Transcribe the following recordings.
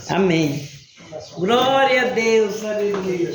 Amém. Glória a Deus, aleluia.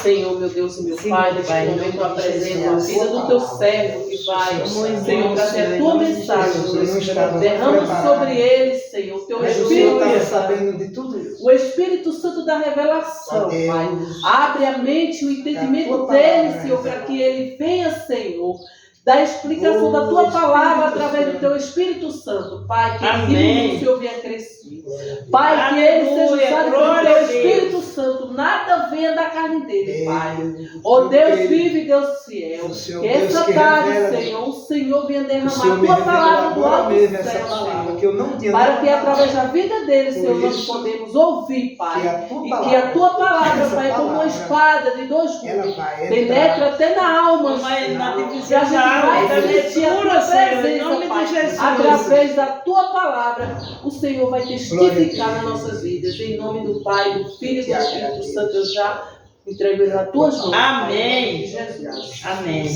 Senhor, meu Deus e meu Pai, neste momento eu apresento a vida do teu servo que vai, Senhor, trazer a tua mensagem. Derrama sobre ele, Senhor, o teu Espírito, sabendo de tudo isso. o Espírito Santo da revelação, Pai. Abre a mente e o entendimento dele, Senhor, para que ele venha, Senhor, da explicação da tua palavra através do teu Espírito Santo, Pai, que ele, Senhor, venha crescer. Pai, que ele seja usado pelo teu Espírito Santo, nada venha da carne dele, Pai. Ó Deus vive, Deus fiel. Que essa tarde, Senhor, o Senhor venha derramar a tua palavra do alto do céu, Senhor, para que através da vida dele, Senhor, nós podemos ouvir, Pai, e que a tua palavra, Pai, como uma espada de dois gumes, penetra até na alma, e a gente vai sentir a tua presença, Pai, através da tua palavra, o Senhor vai testificar nas nossas vidas. Em nome do Pai, do Filho e do Espírito Santo, eu já entrego nas tuas mãos. Amém. Jesus. Amém.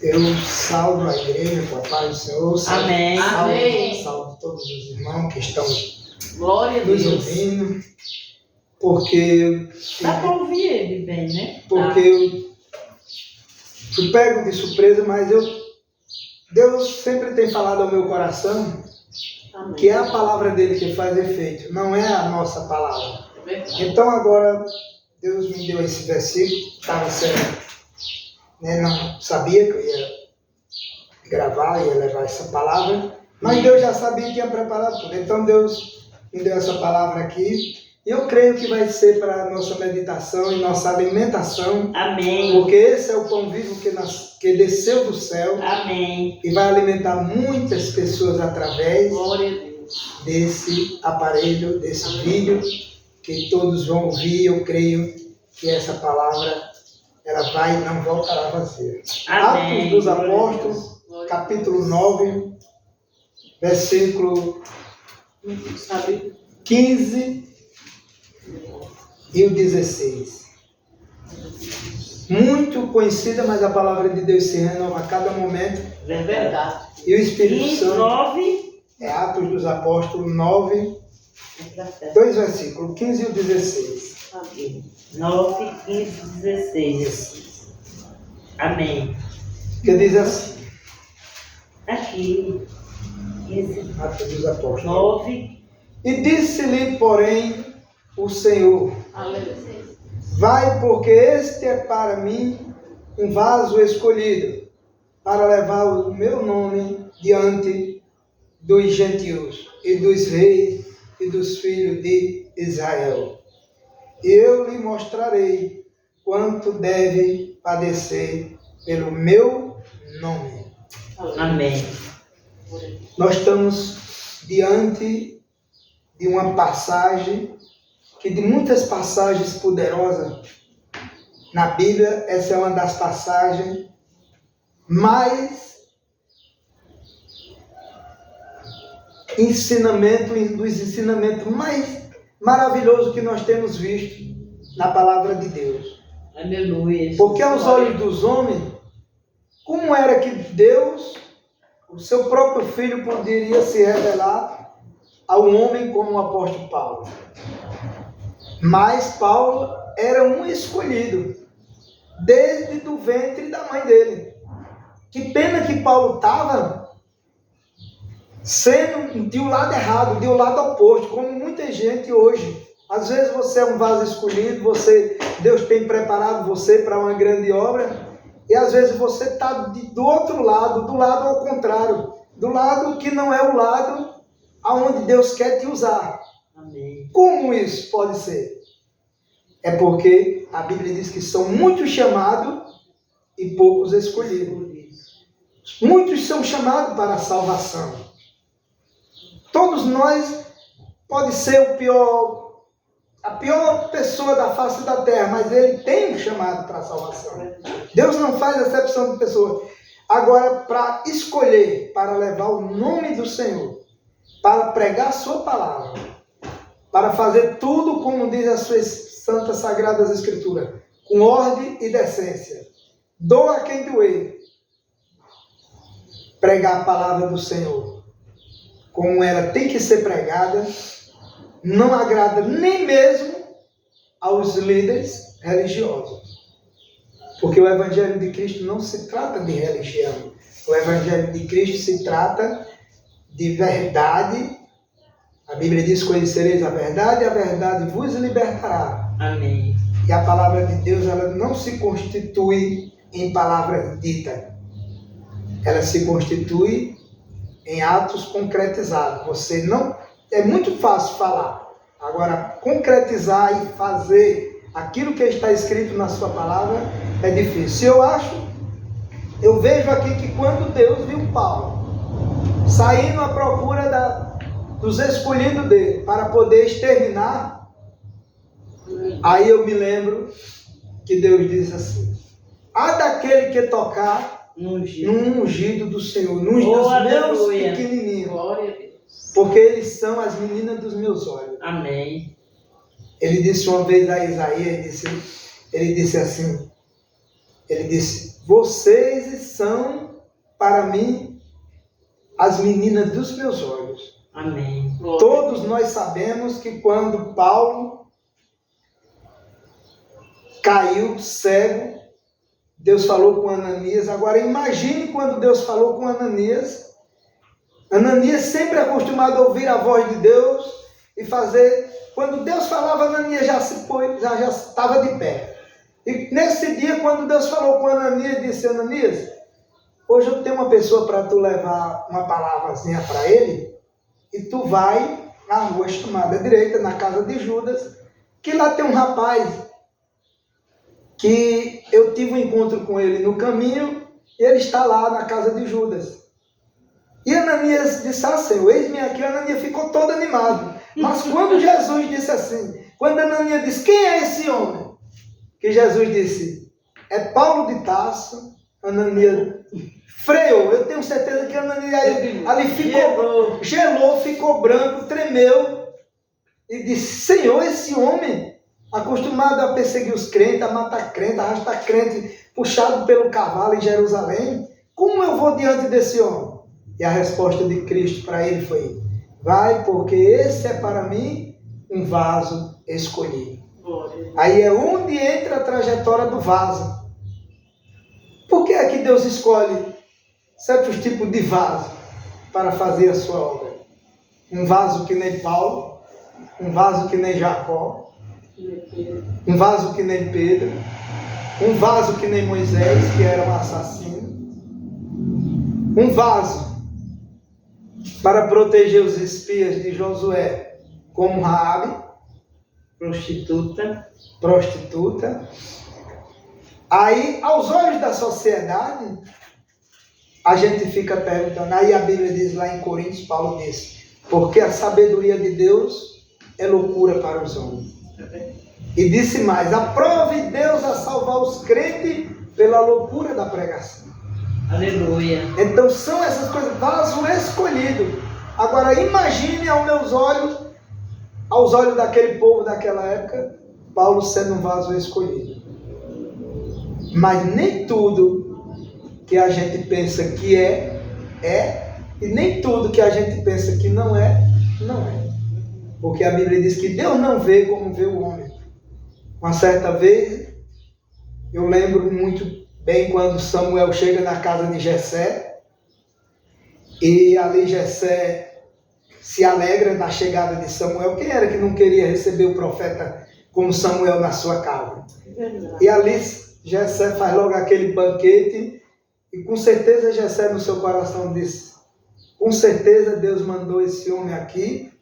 Eu salvo a igreja com a paz do Senhor. Amém. Amém. Salvo todos os irmãos que estão Glória a nos Deus. ouvindo. Porque Dá para ouvir ele bem, né? eu pego de surpresa, mas Deus sempre tem falado ao meu coração Amém. que é a palavra dele que faz efeito, não é a nossa palavra. É verdade. Então agora Deus me deu esse versículo, estava sendo, não sabia que eu ia gravar, ia levar essa palavra, mas Deus já sabia que tinha preparado tudo. Então Deus me deu essa palavra aqui. E eu creio que vai ser para a nossa meditação e nossa alimentação. Amém. Porque esse é o pão vivo que desceu do céu. Amém. E vai alimentar muitas pessoas através Glória a Deus. desse aparelho, desse vídeo, que todos vão ouvir. Eu creio que essa palavra ela vai e não voltará vazia. Amém. Atos dos Apóstolos, capítulo 9, versículo Sabe? 15 e o 16. Muito conhecida, mas a palavra de Deus se renova a cada momento. É verdade. E o Espírito Santo 9. é Atos dos Apóstolos 9, dois versículos, 15 e o 16. Amém. 9, 15, 16. Amém. Que diz assim, Aqui. 15, Atos dos Apóstolos. 9. E disse-lhe, porém, o Senhor, Aleluia. vai, porque este é para mim um vaso escolhido, para levar o meu nome diante dos gentios e dos reis e dos filhos de Israel. Eu lhe mostrarei quanto deve padecer pelo meu nome. Amém. Nós estamos diante de uma passagem, que de muitas passagens poderosas na Bíblia, essa é uma das passagens mais dos ensinamentos mais maravilhosos que nós temos visto na palavra de Deus. Aleluia. Porque aos olhos dos homens, como era que Deus, o seu próprio Filho, poderia se revelar a um homem como o apóstolo Paulo? Mas Paulo era um escolhido, desde o ventre da mãe dele. Que pena que Paulo estava sendo de um lado errado, de um lado oposto, como muita gente hoje. Às vezes você é um vaso escolhido, Deus tem preparado você para uma grande obra, e às vezes você está do outro lado, do lado ao contrário, do lado que não é o lado aonde Deus quer te usar. Amém. Como isso pode ser? É porque a Bíblia diz que são muitos chamados e poucos escolhidos. Muitos são chamados para a salvação. Todos nós pode ser a pior pessoa da face da terra, mas ele tem um chamado para a salvação. Deus não faz acepção de pessoa. Agora, para escolher, para levar o nome do Senhor, para pregar a sua palavra, para fazer tudo como diz as suas santas sagradas escrituras, com ordem e decência. Doa quem doer. Pregar a palavra do Senhor. como ela tem que ser pregada, não agrada nem mesmo aos líderes religiosos. Porque o Evangelho de Cristo não se trata de religião. O Evangelho de Cristo se trata de verdade. A Bíblia diz: conhecereis a verdade vos libertará. Amém. E a palavra de Deus, ela não se constitui em palavras ditas. Ela se constitui em atos concretizados. Você não... É muito fácil falar. Agora, concretizar e fazer aquilo que está escrito na sua palavra é difícil. Eu vejo aqui que quando Deus viu Paulo saindo à procura dos escolhidos dele para poder exterminar, aí eu me lembro que Deus disse assim: há daquele que tocar no ungido do Senhor, nos dos meus pequenininhos, Glória a Deus. porque eles são as meninas dos meus olhos. Amém. Ele disse uma vez a Isaías, ele disse, vocês são para mim as meninas dos meus olhos. Amém. Todos nós sabemos que quando Paulo caiu cego, Deus falou com Ananias. Agora imagine quando Deus falou com Ananias. Ananias sempre acostumado a ouvir a voz de Deus e fazer. Quando Deus falava, Ananias já estava de pé. E nesse dia, quando Deus falou com Ananias, disse: Ananias, hoje eu tenho uma pessoa para tu levar uma palavrazinha para ele, e tu vai na rua chamada direita, na casa de Judas, que lá tem um rapaz que eu tive um encontro com ele no caminho, e ele está lá na casa de Judas. E Ananias disse assim: eis-me aqui. Ananias ficou todo animado. Mas quando Jesus disse assim, quando Ananias disse: quem é esse homem? Que Jesus disse: é Paulo de Tarso. Ananias freou. Eu tenho certeza que Ananias ali ficou, gelou, ficou branco, tremeu. E disse: Senhor, esse homem, acostumado a perseguir os crentes, a matar crente, a arrastar crente, puxado pelo cavalo em Jerusalém, como eu vou diante desse homem? E a resposta de Cristo para ele foi: vai, porque esse é para mim um vaso escolhido. Aí é onde entra a trajetória do vaso. Por que é que Deus escolhe certos tipos de vaso para fazer a sua obra? Um vaso que nem Paulo, um vaso que nem Jacó, um vaso que nem Pedro, um vaso que nem Moisés, que era um assassino, um vaso para proteger os espias de Josué, como Raabe, prostituta. Aí, aos olhos da sociedade, a gente fica perguntando. Aí a Bíblia diz lá em Coríntios, Paulo diz: porque a sabedoria de Deus é loucura para os homens. E disse mais: aprove Deus a salvar os crentes pela loucura da pregação. Aleluia. Então são essas coisas, vaso escolhido. Agora imagine aos olhos daquele povo daquela época, Paulo sendo um vaso escolhido. Mas nem tudo que a gente pensa que é, e nem tudo que a gente pensa que não é, não é. Porque a Bíblia diz que Deus não vê como vê o homem. Uma certa vez, eu lembro muito bem quando Samuel chega na casa de Jessé, e ali Jessé se alegra na chegada de Samuel. Quem era que não queria receber o profeta como Samuel na sua casa? E ali Jessé faz logo aquele banquete, e com certeza Jessé no seu coração disse: com certeza Deus mandou esse homem aqui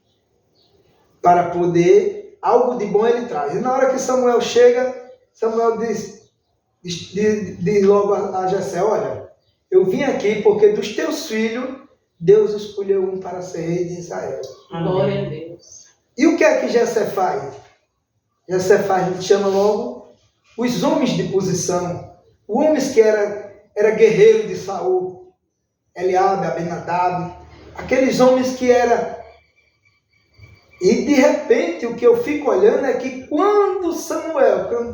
para poder, algo de bom ele traz. E na hora que Samuel chega, Samuel diz logo a Jessé: olha, eu vim aqui porque dos teus filhos Deus escolheu um para ser rei de Israel. Glória a Deus. E o que é que Jessé faz? Jessé chama logo os homens de posição, homens que era guerreiro de Saul, Eliabe, Abinadab, aqueles homens que era. E de repente o que eu fico olhando é que quando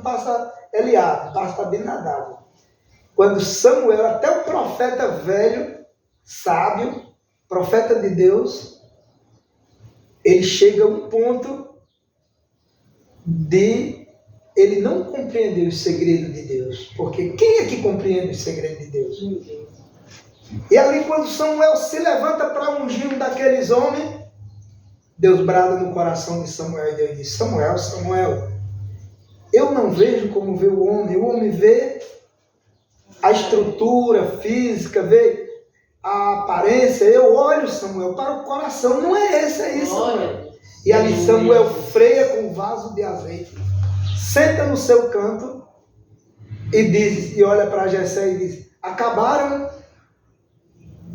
passa Eliabe, passa Abinadab, quando Samuel, até o profeta velho, sábio, profeta de Deus, ele chega a um ponto de ele não compreender os segredos de Deus. Porque quem é que compreende os segredos de Deus? E ali quando Samuel se levanta para ungir um daqueles homens, Deus brada no coração de Samuel e Deus diz: Samuel, Samuel, eu não vejo como vê o homem vê a estrutura física, vê a aparência. Eu olho, Samuel, para o coração, não é esse, é isso, Samuel. E ali Samuel freia com um vaso de azeite, senta no seu canto e diz, e olha para Jessé e diz: acabaram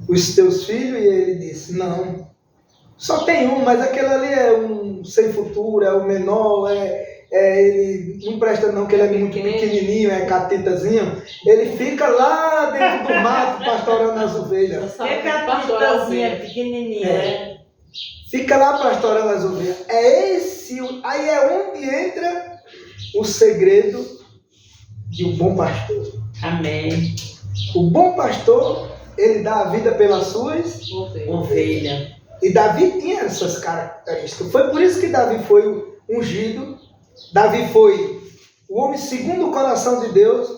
os teus filhos? E ele disse: não, só tem um, mas aquele ali é um sem futuro, é o menor, ele não presta não, que ele é muito pequenininho, é catitazinho. Ele fica lá dentro do mato pastorando as ovelhas. É catitazinha, pequenininha, né? Fica lá pastorando as ovelhas. Aí é onde entra o segredo de um bom pastor. Amém. O bom pastor, ele dá a vida pelas suas Ovelha. E Davi tinha essas características. Foi por isso que Davi foi ungido. Davi foi o homem segundo o coração de Deus,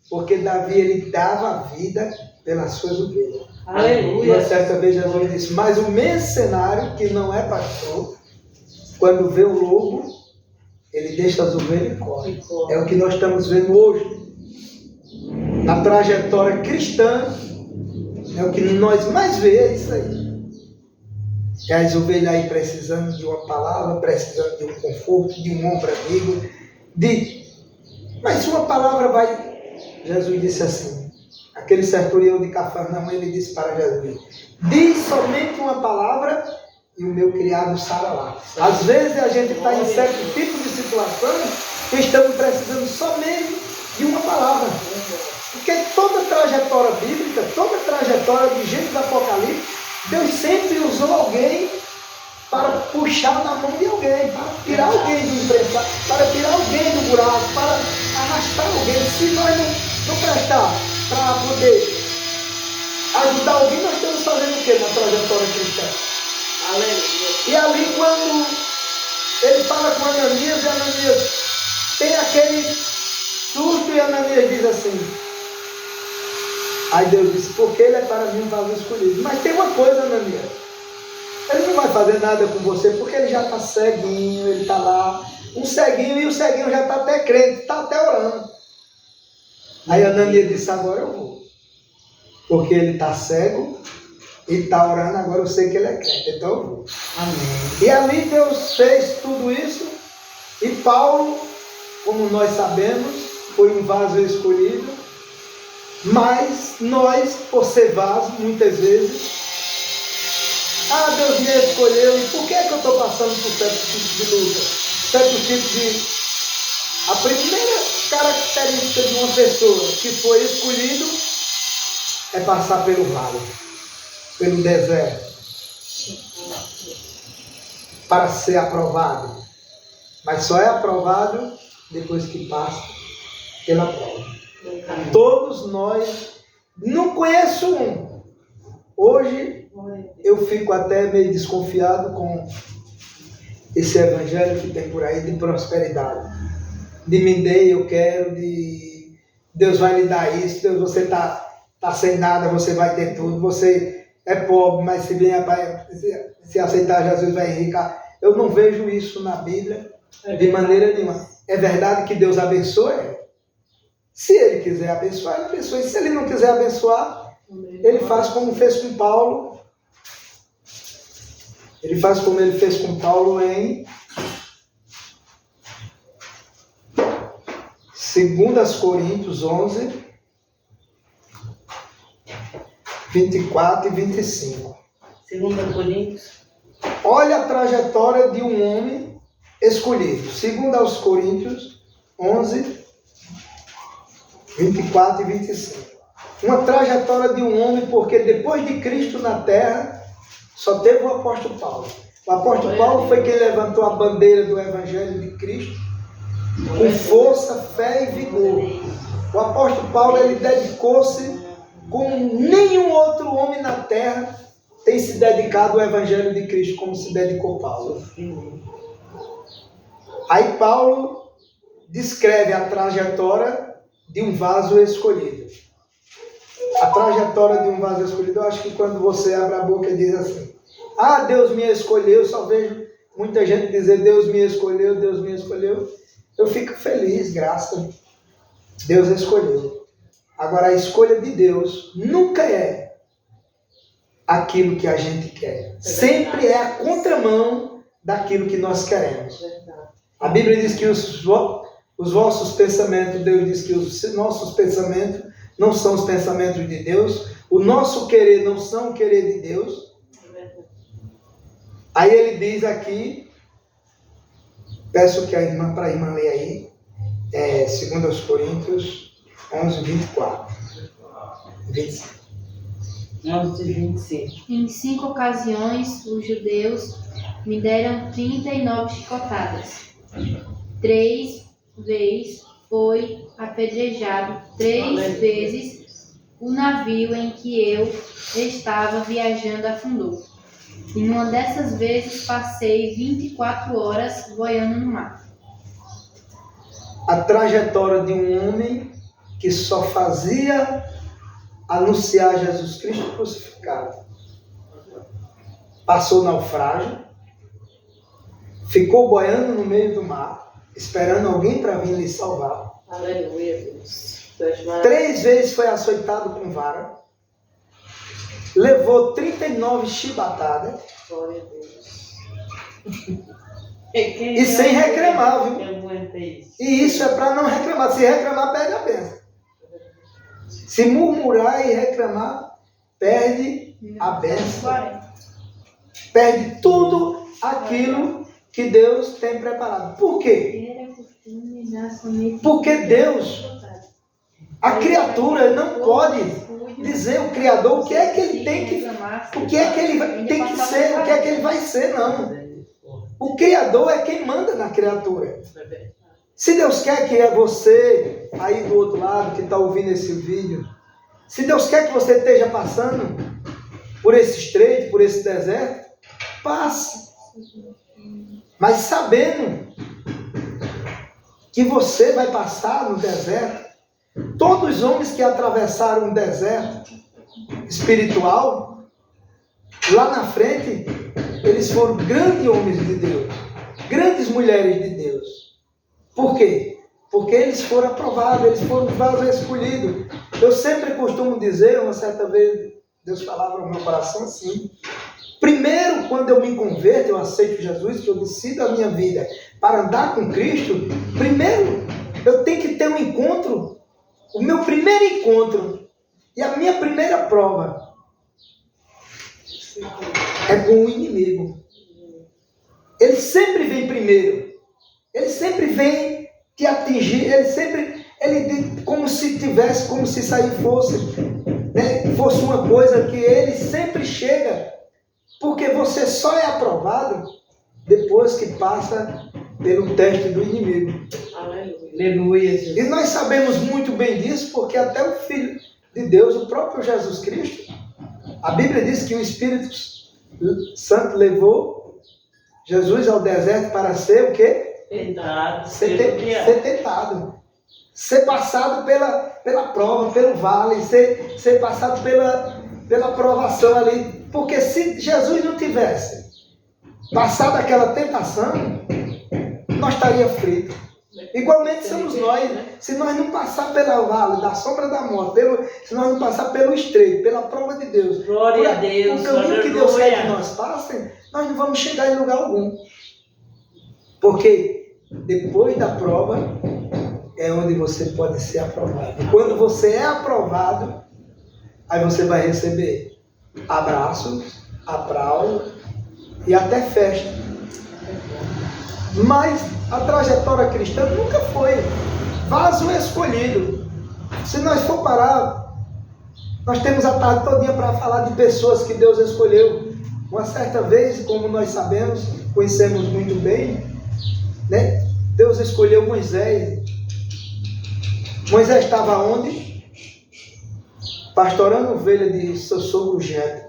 porque Davi, ele dava a vida pelas suas ovelhas. Aleluia. E certa vez Jesus disse: mas o mercenário, que não é pastor, quando vê o lobo, ele deixa as ovelhas e corre. É o que nós estamos vendo hoje. Na trajetória cristã, é o que nós mais vemos, é isso aí. É as ovelhas aí precisando de uma palavra, precisando de um conforto, de um ombro amigo, mas uma palavra vai... Jesus disse assim, aquele centurião de Cafarnaum, ele disse para Jesus: diz somente uma palavra e o meu criado sarará. Às vezes a gente está em certo tipo de situação que estamos precisando somente de uma palavra. Porque toda a trajetória bíblica, toda a trajetória de Gênesis do Apocalipse, Deus sempre usou alguém para puxar na mão de alguém, para tirar alguém do emprestado, para tirar alguém do buraco, para arrastar alguém. Se nós não prestar para poder ajudar alguém, nós estamos fazendo o que na trajetória cristã? Aleluia. E ali quando ele fala com Ananias, e Ananias tem aquele susto, e Ananias diz assim... Aí Deus disse: porque ele é para mim um vaso escolhido. Mas tem uma coisa, Ananias, ele não vai fazer nada com você, porque ele já está ceguinho, ele está lá, um ceguinho, e o ceguinho já está até crente, está até orando. Aí Ananias disse: agora eu vou, porque ele está cego e está orando, agora eu sei que ele é crente, então eu vou. Amém. E ali Deus fez tudo isso, e Paulo, como nós sabemos, foi um vaso escolhido. Mas nós, por ser vaso, muitas vezes, Deus me escolheu, e por que é que eu estou passando por certo tipo de luta? Certo tipo de... A primeira característica de uma pessoa que foi escolhido é passar pelo vale, pelo deserto, para ser aprovado. Mas só é aprovado depois que passa pela prova. Todos nós, não conheço um. Hoje eu fico até meio desconfiado com esse evangelho que tem por aí de prosperidade. De me dê, eu quero, de Deus vai lhe dar isso, Deus, você tá sem nada, você vai ter tudo, você é pobre, mas se aceitar Jesus vai enriquecer. Eu não vejo isso na Bíblia de maneira nenhuma. É verdade que Deus abençoa? Se Ele quiser abençoar, Ele abençoa. E se Ele não quiser abençoar, Ele faz como fez com Paulo. Ele faz como Ele fez com Paulo em 2 Coríntios 11, 24 e 25. 2 Coríntios. Olha a trajetória de um homem escolhido. 2 Coríntios 11, 24 e 25. Uma trajetória de um homem, porque depois de Cristo na terra, só teve o apóstolo Paulo. O apóstolo Paulo foi quem levantou a bandeira do Evangelho de Cristo com força, fé e vigor. O apóstolo Paulo, ele dedicou-se como nenhum outro homem na terra tem se dedicado ao Evangelho de Cristo como se dedicou Paulo. Aí Paulo descreve a trajetória de um vaso escolhido. A trajetória de um vaso escolhido, eu acho que quando você abre a boca e diz assim: ah, Deus me escolheu, eu só vejo muita gente dizer Deus me escolheu, Deus me escolheu. Eu fico feliz, graças. Deus escolheu. Agora, a escolha de Deus nunca é aquilo que a gente quer. Sempre é a contramão daquilo que nós queremos. A Bíblia diz que os vossos pensamentos, Deus diz que os nossos pensamentos não são os pensamentos de Deus. O nosso querer não são o querer de Deus. Aí ele diz aqui, peço que para a irmã leia aí, 2 Coríntios 11, 24. 25. 11, 25. Em 5 ocasiões, os judeus me deram 39 chicotadas. 3 vezes foi apedrejado. 3 vezes o navio em que eu estava viajando afundou. E numa dessas vezes passei 24 horas boiando no mar. A trajetória de um homem que só fazia anunciar Jesus Cristo crucificado. Passou naufrágio, ficou boiando no meio do mar, esperando alguém para vir lhe salvar. Aleluia, Deus. 3 vezes foi açoitado com vara, levou 39 chibatadas. Glória a Deus. E sem reclamar, viu? Quem aguenta isso? E isso é para não reclamar. Se reclamar, perde a bênção. Se murmurar e reclamar, perde a bênção. Perde tudo aquilo que Deus tem preparado. Por quê? Porque Deus, a criatura não pode dizer ao Criador o que é que ele tem que, o que é que ele tem que ser, o que é que ele vai ser, não. O Criador é quem manda na criatura. Se Deus quer que é você aí do outro lado que está ouvindo esse vídeo, se Deus quer que você esteja passando por esse estreito, por esse deserto, passe. Mas sabendo que você vai passar no deserto, todos os homens que atravessaram o deserto espiritual, lá na frente, eles foram grandes homens de Deus, grandes mulheres de Deus. Por quê? Porque eles foram aprovados, eles foram vasos escolhidos. Eu sempre costumo dizer, uma certa vez, Deus falava no meu coração assim: primeiro, quando eu me converto, eu aceito Jesus, que eu decido a minha vida para andar com Cristo, primeiro eu tenho que ter um encontro, o meu primeiro encontro e a minha primeira prova é com o inimigo. Ele sempre vem primeiro. Ele sempre vem te atingir. Ele como se tivesse, como se isso aí fosse, né, fosse uma coisa que ele sempre chega. Porque você só é aprovado depois que passa pelo teste do inimigo. Aleluia, Jesus. E nós sabemos muito bem disso, porque até o Filho de Deus, o próprio Jesus Cristo, a Bíblia diz que o Espírito Santo levou Jesus ao deserto para ser o quê? Tentado. Ser tentado. Ser passado pela prova, pelo vale, ser passado pela provação ali. Porque se Jesus não tivesse passado aquela tentação, nós estaríamos fritos. Igualmente somos nós, né? Se nós não passar pela vale da sombra da morte, se nós não passar pelo estreito, pela prova de Deus, Glória a Deus, o caminho que Deus quer que nós passem, nós não vamos chegar em lugar algum. Porque depois da prova é onde você pode ser aprovado. E quando você é aprovado, aí você vai receber abraços, aplausos e até festa. Mas a trajetória cristã nunca foi vaso escolhido. Se nós for parar, nós temos a tarde todinha para falar de pessoas que Deus escolheu. Uma certa vez, como nós sabemos, conhecemos muito bem, né? Deus escolheu Moisés. Moisés estava onde? Pastorando ovelha de seu sogro Jetro.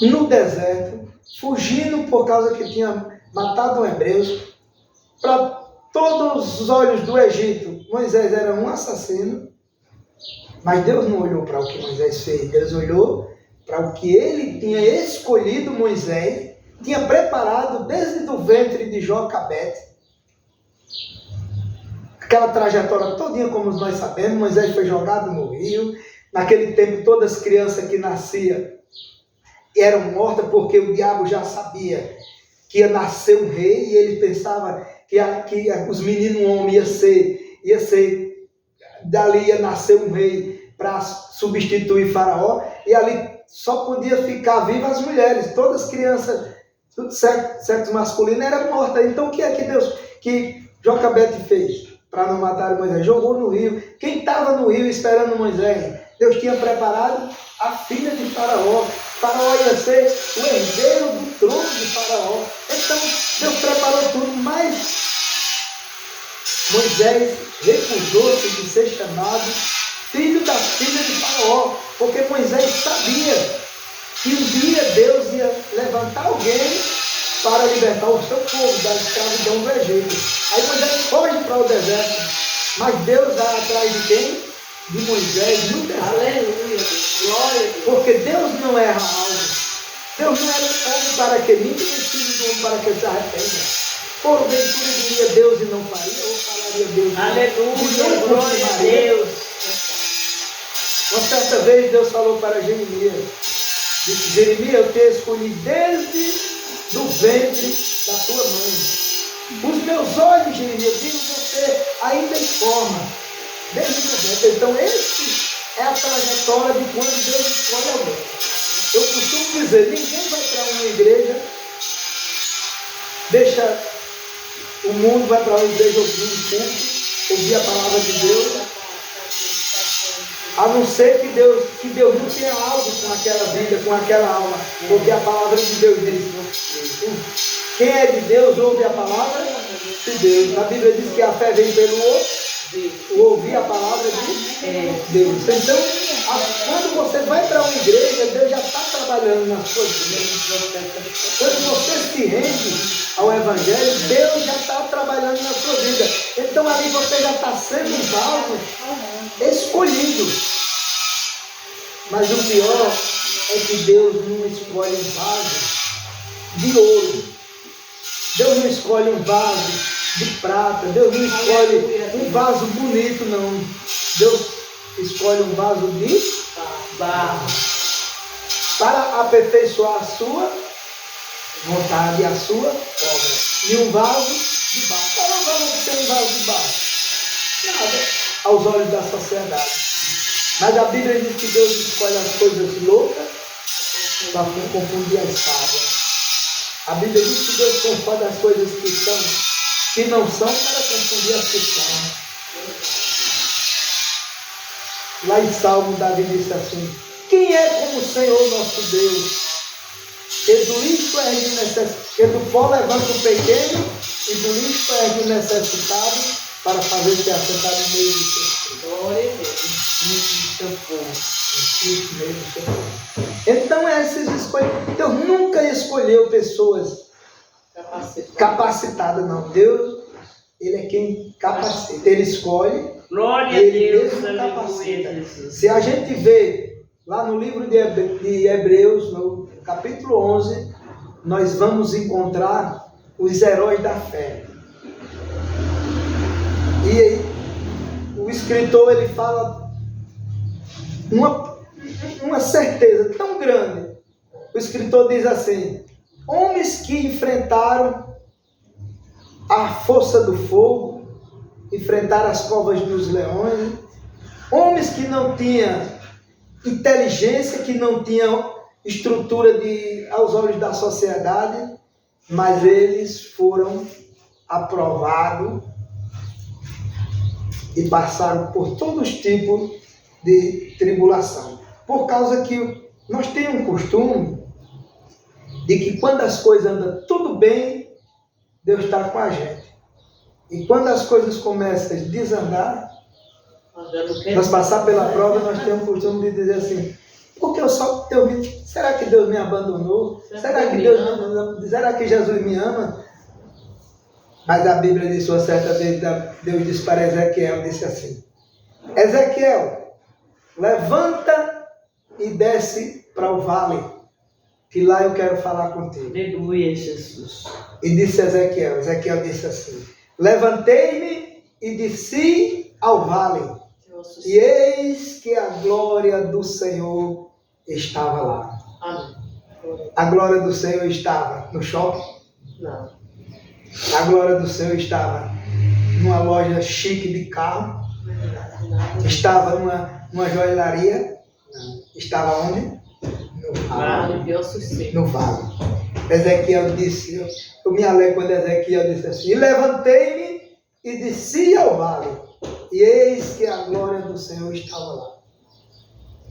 no deserto, fugindo por causa que tinha matado um hebreu, para todos os olhos do Egito, Moisés era um assassino, mas Deus não olhou para o que Moisés fez, Deus olhou para o que ele tinha escolhido Moisés, tinha preparado desde o ventre de Jocabete. Aquela trajetória todinha, como nós sabemos, Moisés foi jogado no rio. Naquele tempo, todas as crianças que nasciam eram mortas, porque o diabo já sabia que ia nascer um rei, e ele pensava que os meninos homens ia ser, dali ia nascer um rei para substituir Faraó, e ali só podia ficar vivas as mulheres, todas as crianças, tudo sexo masculino era morta. Então o que é que Deus, que Jocabete fez para não matar Moisés? Jogou no rio. Quem estava no rio esperando Moisés? Deus tinha preparado a filha de Faraó. Faraó ia ser o herdeiro do trono de Faraó. Então Deus preparou tudo, mas Moisés recusou-se de ser chamado filho da filha de Faraó, porque Moisés sabia que um dia Deus ia levantar alguém para libertar o seu povo da escravidão do Egito. Aí Moisés foge para o deserto, mas Deus vai atrás de quem? De Moisés no deserto. Aleluia. Glória a Deus. Porque Deus não erra algo. Deus não era homem para que minta, nem filho do homem para que se arrependa. Porventura diria Deus e não faria, ou falaria Deus e não Aleluia, glória a Deus. Uma certa vez Deus falou para Jeremias, disse: Jeremias, eu te escolhi desde do ventre da tua mãe. Os meus olhos, Jeremias, viram você ainda em forma, desde o ventre. Então, essa é a trajetória de quando Deus escolhe alguém. Eu costumo dizer, ninguém vai para uma igreja, deixa o mundo, vai para uma igreja ouvir um culto, ouvir a palavra de Deus, a não ser que Deus não tenha algo com aquela vida, com aquela alma, porque a palavra de Deus diz: quem é de Deus ouve a palavra de Deus. A Bíblia diz que a fé vem pelo ouvir a palavra de Deus. Então, quando você vai para uma igreja, Deus já está trabalhando nas suas vidas. Quando você se rende ao Evangelho, Deus já está trabalhando na sua vida. Então ali você já está sendo um vaso escolhido. Mas o pior é que Deus não escolhe um vaso de ouro. Deus não escolhe um vaso de prata. Deus não escolhe um vaso bonito, não. Deus escolhe um vaso de barro para aperfeiçoar a sua vontade e a sua obra. E um vaso de barro. Qual é o valor de ter um vaso de barro? Nada, aos olhos da sociedade. Mas a Bíblia diz que Deus escolhe as coisas loucas para confundir as sábias. A Bíblia diz que Deus confunde as coisas que não são para confundir as que são. Lá em Salmo, Davi disse assim: quem é como o Senhor nosso Deus? Que do lixo ergue o necessitado, que do pó levanta o pequeno, e do lixo ergue o necessitado, para fazer se assentar no meio do seu filho. Glória a Deus. Então essas escolhas, Deus nunca escolheu pessoas capacitadas, não. Deus, Ele é quem capacita, Ele escolhe, Glória a Ele Deus, mesmo aleluia, capacita. Jesus. Se a gente vê lá no livro de Hebreus, no capítulo 11, nós vamos encontrar os heróis da fé. E aí, o escritor, ele fala uma certeza tão grande. O escritor diz assim: homens que enfrentaram a força do fogo, enfrentaram as covas dos leões, homens que não tinham inteligência, que não tinham estrutura aos olhos da sociedade, mas eles foram aprovados e passaram por todos os tipos de tribulação. Por causa que nós temos um costume de que quando as coisas andam tudo bem, Deus está com a gente. E quando as coisas começam a desandar, nós passar pela prova, nós temos o costume de dizer assim: Porque eu só tenho ouvido, será que Deus me abandonou? Será que Jesus me ama? Mas a Bíblia diz uma certa vez, Deus disse para Ezequiel, disse assim: Ezequiel, levanta e desce para o vale, que lá eu quero falar contigo. Aleluia, Jesus. E disse Ezequiel disse assim: levantei-me e desci ao vale, e eis que a glória do Senhor estava lá. Amém. A glória do Senhor estava no shopping? Não. A glória do Senhor estava numa loja chique de carro? Estava numa joalharia? Não. Estava onde? No vale. No vale. Ezequiel disse, eu me alegro quando Ezequiel disse assim: e levantei-me e desci ao vale, e eis que a glória do Senhor estava lá.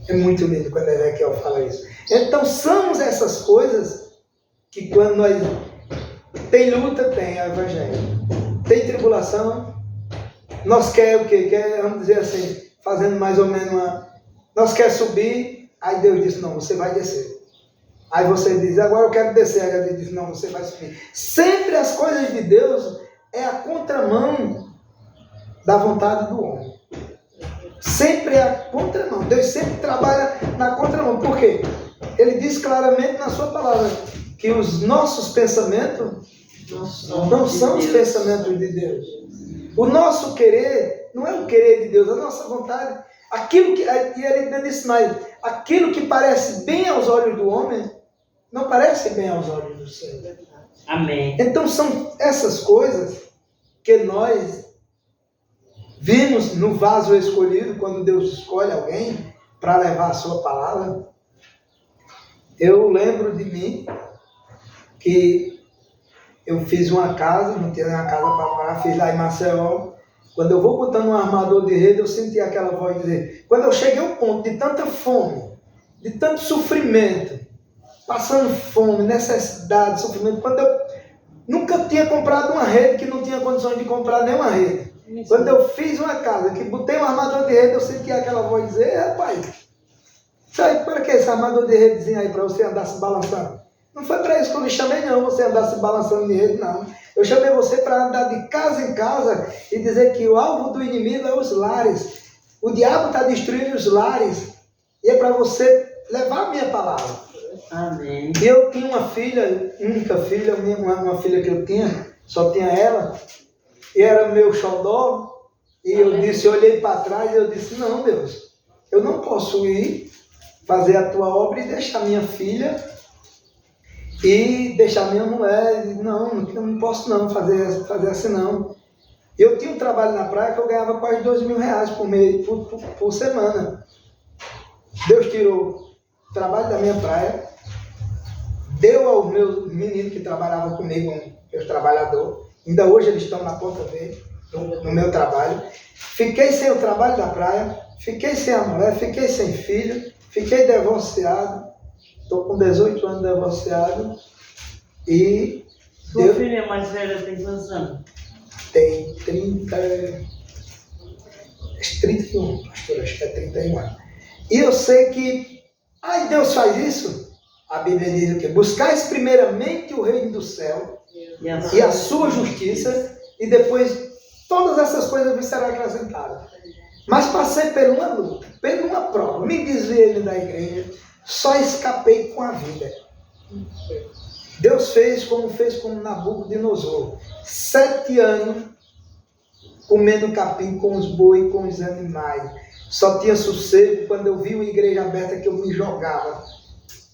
É muito lindo quando Ezequiel fala isso. Então são essas coisas que quando nós tem luta, tem o evangelho. Tem tribulação, nós quer o quê? Vamos dizer assim, fazendo mais ou menos nós quer subir, aí Deus diz: não, você vai descer. Aí você diz: agora eu quero descer. Aí Deus diz: não, você vai subir. Sempre as coisas de Deus é a contramão da vontade do homem. Sempre é a contramão. Deus sempre trabalha na contramão. Por quê? Ele diz claramente na sua palavra que os nossos pensamentos não são os pensamentos de Deus. O nosso querer não é o querer de Deus, a nossa vontade. E ele disse mais: aquilo que parece bem aos olhos do homem, não parece bem aos olhos do Senhor. Amém. Então são essas coisas que nós vimos no vaso escolhido, quando Deus escolhe alguém para levar a sua palavra. Eu lembro de mim que eu fiz uma casa, não tinha uma casa para morar, fiz lá em Maceió. Quando eu vou botando um armador de rede, eu senti aquela voz dizer, quando eu cheguei ao ponto de tanta fome, de tanto sofrimento, passando fome, necessidade, sofrimento, quando eu nunca tinha comprado uma rede, que não tinha condições de comprar nenhuma rede. Quando eu fiz uma casa, que botei um armador de rede, eu senti aquela voz dizer, rapaz, sabe para que esse armador de redezinho aí, para você andar se balançando? Não foi para isso que eu lhe chamei, não, você andar se balançando de rede, não. Eu chamei você para andar de casa em casa e dizer que o alvo do inimigo é os lares. O diabo está destruindo os lares. E é para você levar a minha palavra. Amém. E eu tinha uma filha, única filha, uma filha que eu tinha, só tinha ela, e era meu xodó. E eu disse, eu olhei para trás e eu disse: não, Deus, eu não posso ir fazer a tua obra e deixar minha filha e deixar minha mulher. Não, eu não posso não fazer assim não. Eu tinha um trabalho na praia que eu ganhava quase R$2.000 por mês, por semana. Deus tirou o trabalho da minha praia, deu aos meus meninos que trabalhavam comigo, meus trabalhadores. Ainda hoje eles estão na ponta verde, no meu trabalho. Fiquei sem o trabalho da praia, fiquei sem a mulher, fiquei sem filho, fiquei divorciado. Estou com 18 anos divorciado. E Sua filha mais velha tem quantos anos? Tem 31, pastor, acho que é 31 anos. E eu sei que, Deus faz isso. A Bíblia diz o quê? Buscais primeiramente o reino do céu e a sua justiça, e depois todas essas coisas me serão acrescentadas. Mas passei por uma luta, por uma prova, me desviei da igreja, só escapei com a vida. Deus fez com Nabucodonosor, 7 anos comendo capim com os bois, com os animais. Só tinha sossego quando eu vi uma igreja aberta, que eu me jogava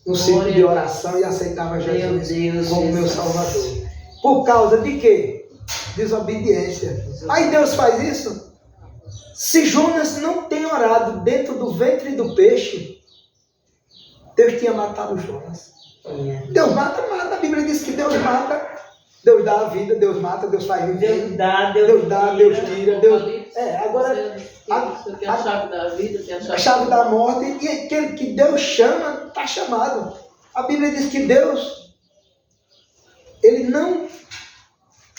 no círculo de oração e aceitava Jesus como meu Salvador. Por causa de quê? Desobediência. Aí Deus faz isso. Se Jonas não tem orado dentro do ventre do peixe, Deus tinha matado Jonas. Deus mata. A Bíblia diz que Deus mata, Deus dá a vida, Deus mata, Deus faz viver. Deus dá, Deus tira. Agora tem a chave da vida, tem a chave da morte, e aquele que Deus chama, está chamado. A Bíblia diz que Deus, Ele não,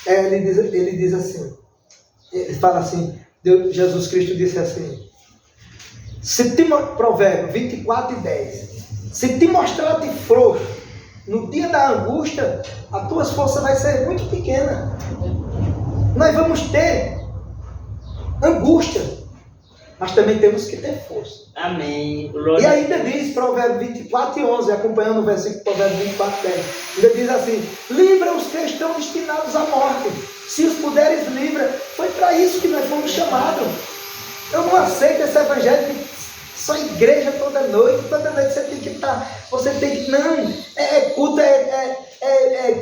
ele diz assim, ele fala assim, Jesus Cristo disse assim: Provérbio 24:10. Se te mostrar-te frouxo no dia da angústia, as tuas forças vai ser muito pequena. Nós vamos ter angústia, mas também temos que ter força. Amém. E ainda diz, Provérbio 24:11, acompanhando o versículo Provérbio 24:10, ainda diz assim: livra os que estão destinados à morte, se os puderes livra. Foi para isso que nós fomos chamados. Eu não aceito esse evangelho que só igreja toda noite você tem que estar, você tem que, não, culto,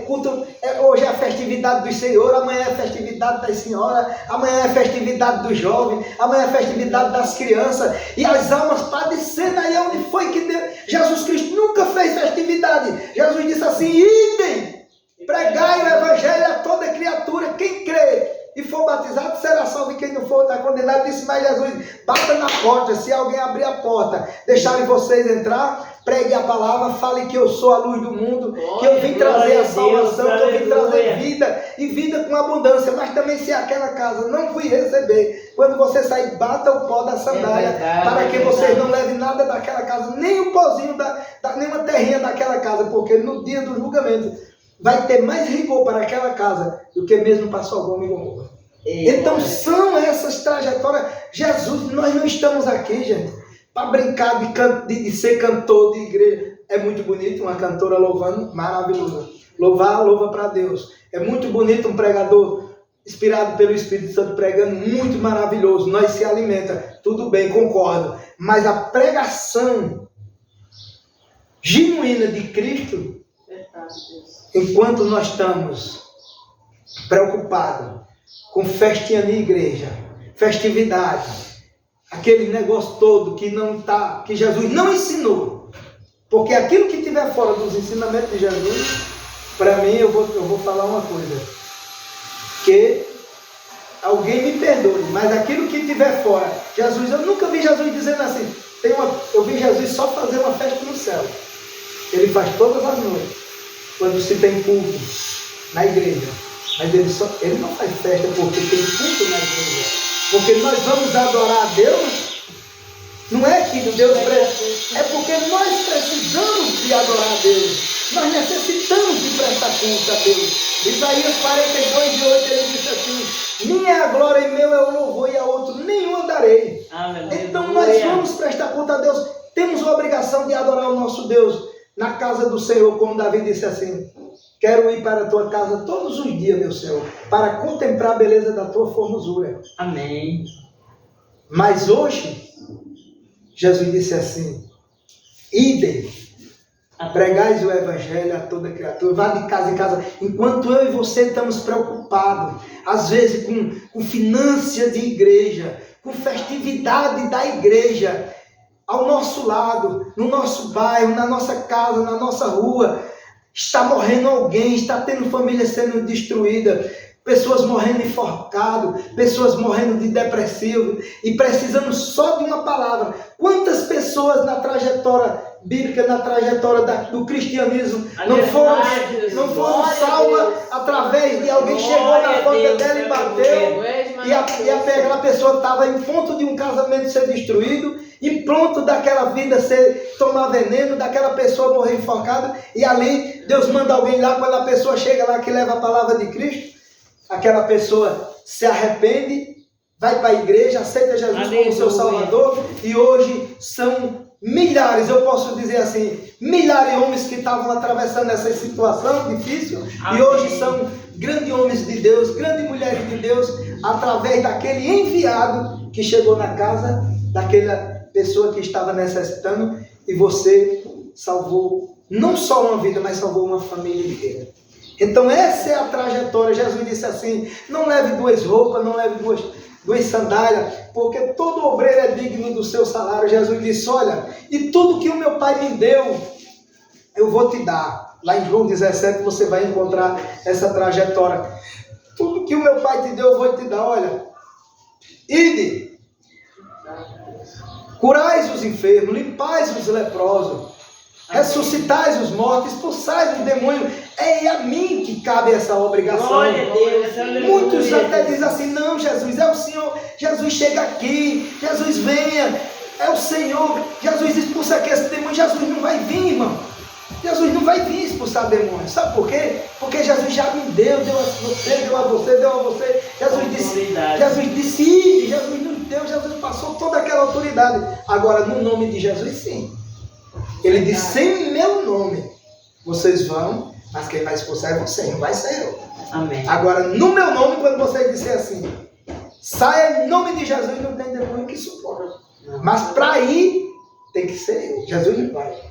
culto, hoje é a festividade do Senhor, amanhã é a festividade das senhoras, amanhã é a festividade do jovem, amanhã é a festividade das crianças, e as almas padecendo. Aí onde foi que Deus, Jesus Cristo nunca fez festividade. Jesus disse assim: idem, pregai o evangelho a toda criatura, quem crê e for batizado será salvo, e quem não for está condenado. Disse mais Jesus: bata na porta, se alguém abrir a porta, deixarem vocês entrar, pregue a palavra, fale que eu sou a luz do mundo, que eu vim trazer a salvação, que eu vim trazer vida, e vida com abundância. Mas também, se aquela casa não fui receber, quando você sair, bata o pó da sandália, para que vocês não levem nada daquela casa, nem o pozinho, nem uma terrinha daquela casa, porque no dia do julgamento vai ter mais rigor para aquela casa do que mesmo para Sodoma e Gomorra. Então são essas trajetórias. Jesus, nós não estamos aqui, gente, para brincar de ser cantor de igreja. É muito bonito uma cantora louvando, maravilhoso. Louva para Deus. É muito bonito um pregador inspirado pelo Espírito Santo pregando, muito maravilhoso. Nós se alimenta, tudo bem, concordo. Mas a pregação genuína de Cristo, enquanto nós estamos preocupados com festinha de igreja, festividade, aquele negócio todo que Jesus não ensinou, porque aquilo que estiver fora dos ensinamentos de Jesus, para mim, eu vou falar uma coisa, que alguém me perdoe, mas aquilo que estiver fora, Jesus, eu nunca vi Jesus dizendo assim, eu vi Jesus só fazer uma festa no céu. Ele faz todas as noites, quando se tem culto na igreja. Mas ele não faz festa porque tem culto na igreja. Porque nós vamos adorar a Deus. Não é que Deus precisa, é porque nós precisamos de adorar a Deus. Nós necessitamos de prestar culto a Deus. Isaías 42:8, ele disse assim: minha é a glória e meu é o louvor, e a outro nenhum darei. Então nós vamos prestar culto a Deus. Temos a obrigação de adorar o nosso Deus na casa do Senhor, como Davi disse assim: quero ir para a tua casa todos os dias, meu Senhor, para contemplar a beleza da tua formosura. Amém. Mas hoje, Jesus disse assim: idem, pregais o evangelho a toda criatura, vá de casa em casa. Enquanto eu e você estamos preocupados, às vezes com finanças de igreja, com festividade da igreja, ao nosso lado, no nosso bairro, na nossa casa, na nossa rua, está morrendo alguém, está tendo família sendo destruída, pessoas morrendo enforcadas, pessoas morrendo de depressivo e precisando só de uma palavra. Quantas pessoas na trajetória bíblica, na trajetória do cristianismo, não foram salvas através de alguém chegou na porta dela e bateu, e aquela pessoa estava em ponto de um casamento ser destruído, e pronto daquela vida tomar veneno, daquela pessoa morrer enforcada, e ali Deus manda alguém lá, quando a pessoa chega lá que leva a palavra de Cristo, aquela pessoa se arrepende, vai para a igreja, aceita Jesus como seu Salvador, e hoje são milhares, eu posso dizer assim, milhares de homens que estavam atravessando essa situação difícil, e hoje são grandes homens de Deus, grandes mulheres de Deus, através daquele enviado que chegou na casa daquela pessoa que estava necessitando, e você salvou não só uma vida, mas salvou uma família inteira. Então essa é a trajetória. Jesus disse assim: não leve 2 roupas, não leve duas sandálias, porque todo obreiro é digno do seu salário. Jesus disse: olha, e tudo que o meu Pai me deu, eu vou te dar. Lá em João 17 você vai encontrar essa trajetória. Tudo que o meu Pai te deu, eu vou te dar. Olha, ide, curais os enfermos, limpais os leprosos, ressuscitais os mortos, expulsais os demônios. É a mim que cabe essa obrigação. Glória a Deus. Muitos até dizem assim: não, Jesus, é o Senhor. Jesus chega aqui, Jesus venha. é o Senhor. Jesus expulsa aquele demônio. Jesus não vai vir, irmão. Jesus não vai vir expulsar demônio. Sabe por quê? Porque Jesus já me deu a você, deu a você, deu a você. Jesus disse, ide. Jesus nos deu, Jesus passou toda aquela autoridade. Agora, no nome de Jesus, sim. Ele disse, em meu nome, vocês vão, mas quem vai expulsar é você, não vai ser eu. Amém. Agora, no meu nome, quando você disser assim, saia em nome de Jesus, não tem demônio que suporta. Mas para ir, tem que ser eu. Jesus não vai.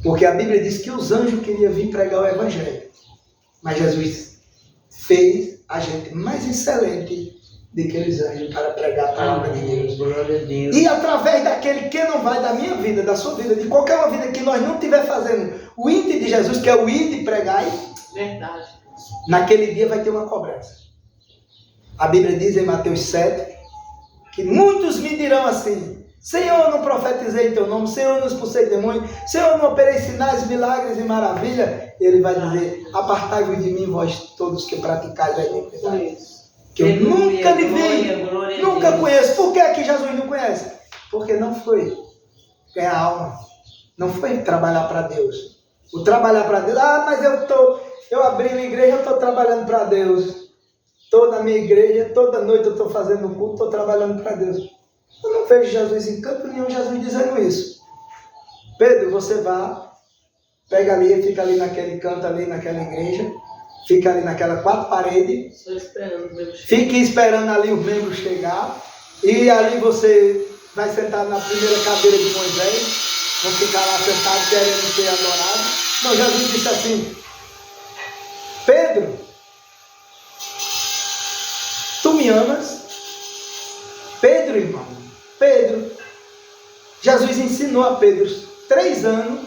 Porque a Bíblia diz que os anjos queriam vir pregar o Evangelho. Mas Jesus fez a gente mais excelente do que aqueles anjos para pregar a palavra de Deus. Glória a Deus. E através daquele que não vai, da minha vida, da sua vida, de qualquer uma vida que nós não estiver fazendo o índice de Jesus, que é o índice de pregar, Verdade. naquele dia vai ter uma cobrança. A Bíblia diz em Mateus 7 que muitos me dirão assim: Senhor, eu não profetizei em teu nome, Senhor, eu não expulsei demônio, Senhor, eu não operei sinais, milagres e maravilha. Ele vai dizer: apartai-vos de mim, vós todos que praticais a iniquidade. Que eu nunca lhe vi, nunca conheço. Por que que Jesus não conhece? Porque não foi ganhar alma, não foi trabalhar para Deus. O trabalhar para Deus, mas eu abri minha igreja, eu estou trabalhando para Deus. Estou na minha igreja, toda noite eu estou fazendo culto, estou trabalhando para Deus. Eu não vejo Jesus em canto nenhum, Jesus dizendo isso. Pedro, você vai, pega ali, fica ali naquele canto, ali naquela igreja, fica ali naquelas 4 paredes, fique esperando ali os membros chegar, e ali você vai sentar na primeira cadeira de Moisés, vão ficar lá sentados querendo ser adorados. Não, Jesus disse assim: Pedro, tu me amas? Pedro, irmão, Pedro, Jesus ensinou a Pedro 3 anos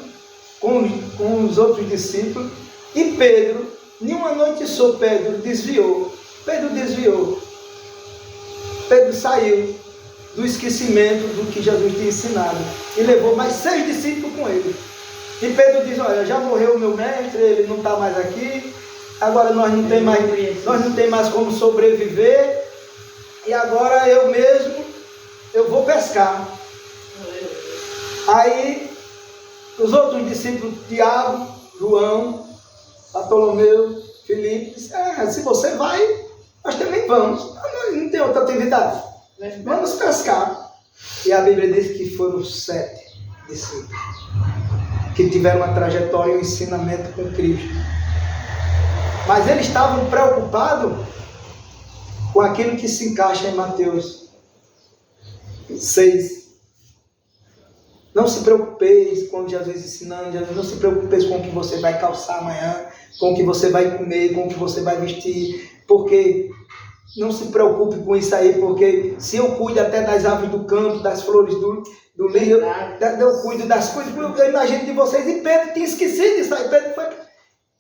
com os outros discípulos, e Pedro, nenhuma noite só, Pedro desviou. Pedro saiu do esquecimento do que Jesus tinha ensinado e levou mais 6 discípulos com ele. E Pedro diz: olha, já morreu o meu mestre, ele não está mais aqui, agora nós não tem mais como sobreviver, e agora eu vou pescar. Aí os outros discípulos, Tiago, João, Bartolomeu, Filipe, disseram: se você vai, nós também vamos. Nós não tem outra atividade. Vamos pescar. E a Bíblia diz que foram 7 discípulos que tiveram uma trajetória e um ensinamento com Cristo. Mas eles estavam preocupados com aquilo que se encaixa em Mateus 6. Não se preocupeis com Jesus ensinando, não se preocupeis com o que você vai calçar amanhã, com o que você vai comer, com o que você vai vestir, porque não se preocupe com isso aí, porque se eu cuido até das aves do campo, das flores do lírio, eu cuido das coisas, eu imagino de vocês. E Pedro tinha esquecido disso aí. Pedro foi...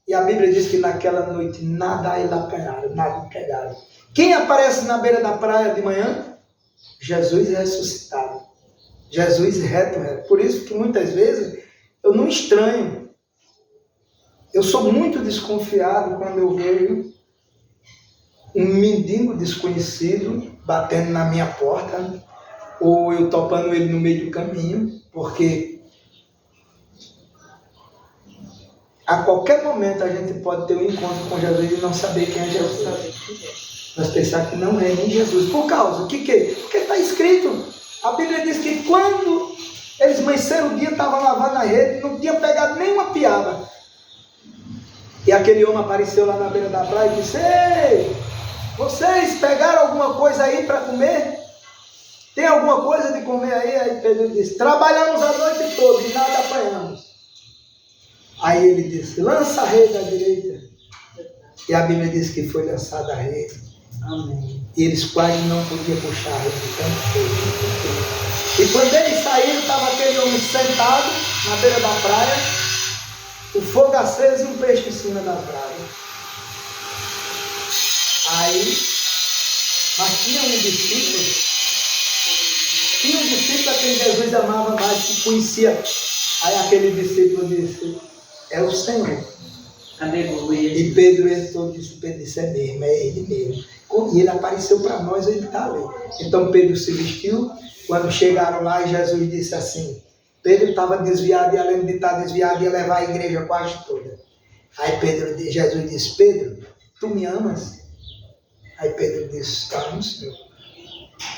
E a Bíblia diz que naquela noite nada pegaram. Quem aparece na beira da praia de manhã? Jesus ressuscitado. Jesus reto. Por isso que muitas vezes eu não estranho. Eu sou muito desconfiado quando eu vejo um mendigo desconhecido batendo na minha porta, ou eu topando ele no meio do caminho, porque a qualquer momento a gente pode ter um encontro com Jesus e não saber quem é Jesus. Nós pensar que não é nem Jesus. Por causa que porque está escrito. A Bíblia diz que quando eles amanheceram o dia, estavam lavando a rede, não tinha pegado nenhuma piaba. E aquele homem apareceu lá na beira da praia e disse: ei, vocês pegaram alguma coisa aí para comer? Tem alguma coisa de comer aí? Aí Pedro disse: trabalhamos a noite toda e nada apanhamos. Aí ele disse: lança a rede à direita. E a Bíblia diz que foi lançada a rede. Amém. E eles quase não podiam puxar a rede de tanto feio. E quando eles saíram, estava aquele homem sentado na beira da praia, o fogo aceso e um peixe em cima da praia. Aí, mas tinha um discípulo a quem Jesus amava mais, que conhecia. Aí aquele discípulo disse: é o Senhor. Aleluia. E Pedro entrou e disse: Pedro, isso é mesmo, é ele mesmo. E ele apareceu para nós, ele está ali. Então Pedro se vestiu. Quando chegaram lá, Jesus disse assim, Pedro estava desviado, e além de estar desviado, ia levar a igreja quase toda. Aí Jesus disse, Pedro, tu me amas? Aí Pedro disse, amo, Senhor.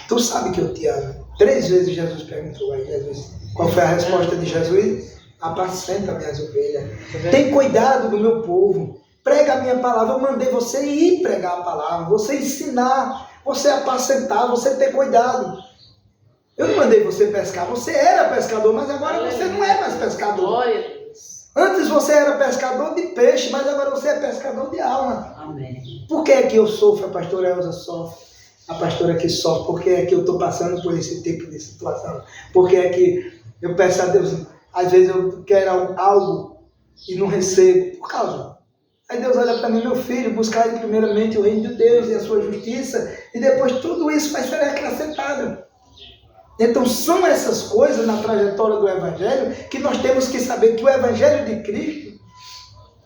Tu sabe que eu te amo. 3 vezes Jesus perguntou a Jesus. Qual foi a resposta de Jesus? Apacenta minhas ovelhas. Tem cuidado do meu povo. Prega a minha palavra. Eu mandei você ir pregar a palavra, você ensinar, você apacentar, você ter cuidado. Eu não mandei você pescar. Você era pescador, mas agora você não é mais pescador. Glória a Deus. Antes você era pescador de peixe, mas agora você é pescador de alma. Amém. Por que é que eu sofro? A pastora Elza sofre. A pastora que sofre. Por que é que eu estou passando por esse tipo de situação? Por que é que eu peço a Deus, às vezes eu quero algo e não recebo? Por causa. Aí Deus olha para mim, meu filho, buscar primeiramente o reino de Deus e a sua justiça, e depois tudo isso vai ser acrescentado. Então são essas coisas na trajetória do Evangelho que nós temos que saber que o Evangelho de Cristo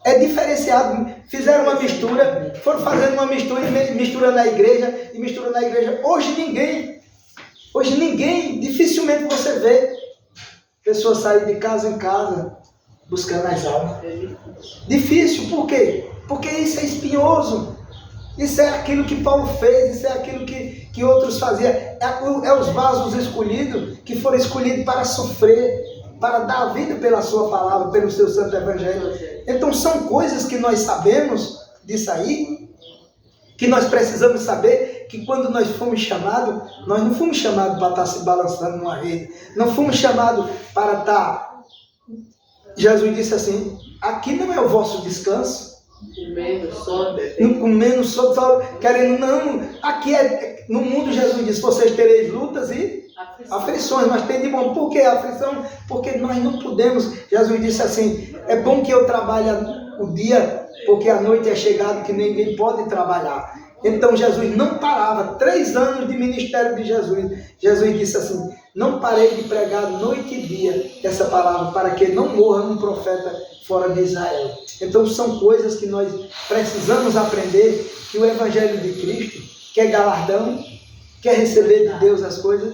é diferenciado. Fizeram uma mistura, foram fazendo uma mistura e misturando a igreja e misturando a igreja. Hoje ninguém, dificilmente você vê pessoas saírem de casa em casa buscando as almas. Difícil, por quê? Porque isso é espinhoso. Isso é aquilo que Paulo fez, isso é aquilo que outros faziam. É os vasos escolhidos, que foram escolhidos para sofrer, para dar a vida pela sua palavra, pelo seu santo evangelho. Então são coisas que nós sabemos disso aí, que nós precisamos saber que quando nós fomos chamados, nós não fomos chamados para estar se balançando numa rede, não fomos chamados para estar... Jesus disse assim, aqui não é o vosso descanso. Comendo só, querendo, não. Aqui no mundo Jesus disse, vocês tereis lutas e aflições, mas tem de bom. Por que aflição? Porque nós não podemos. Jesus disse assim, é bom que eu trabalhe o dia, porque a noite é chegada que ninguém pode trabalhar. Então Jesus não parava. 3 anos de ministério de Jesus. Jesus disse assim, não parei de pregar noite e dia essa palavra, para que não morra um profeta fora de Israel. Então são coisas que nós precisamos aprender, que o Evangelho de Cristo quer galardão, quer receber de Deus as coisas,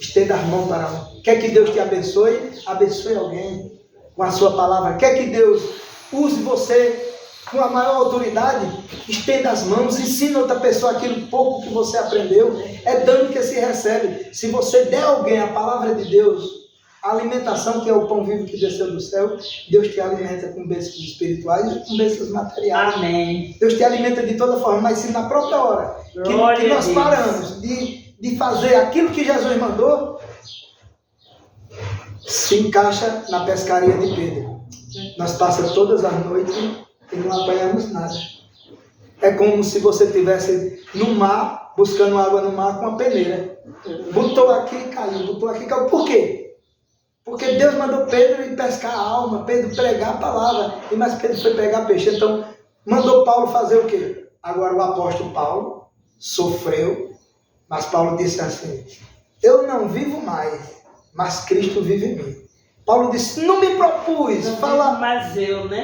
estenda as mãos para um. Quer que Deus te abençoe? Abençoe alguém com a sua palavra. Quer que Deus use você com a maior autoridade? Estenda as mãos, ensina outra pessoa aquilo pouco que você aprendeu. É dando que se recebe. Se você der a alguém a palavra de Deus, a alimentação, que é o pão vivo que desceu do céu, Deus te alimenta com bênçãos espirituais e com bênçãos materiais. Amém. Deus te alimenta de toda forma, mas se na própria hora que nós paramos de fazer aquilo que Jesus mandou, se encaixa na pescaria de Pedro. Nós passamos todas as noites e não apanhamos nada. É como se você estivesse no mar, buscando água no mar com uma peneira. Botou aqui e caiu, botou aqui e caiu. Por quê? Porque Deus mandou Pedro ir pescar a alma, Pedro pregar a palavra, e mais Pedro foi pegar peixe. Então, mandou Paulo fazer o quê? Agora o apóstolo Paulo sofreu, mas Paulo disse assim, eu não vivo mais, mas Cristo vive em mim. Paulo disse, não me propus falar,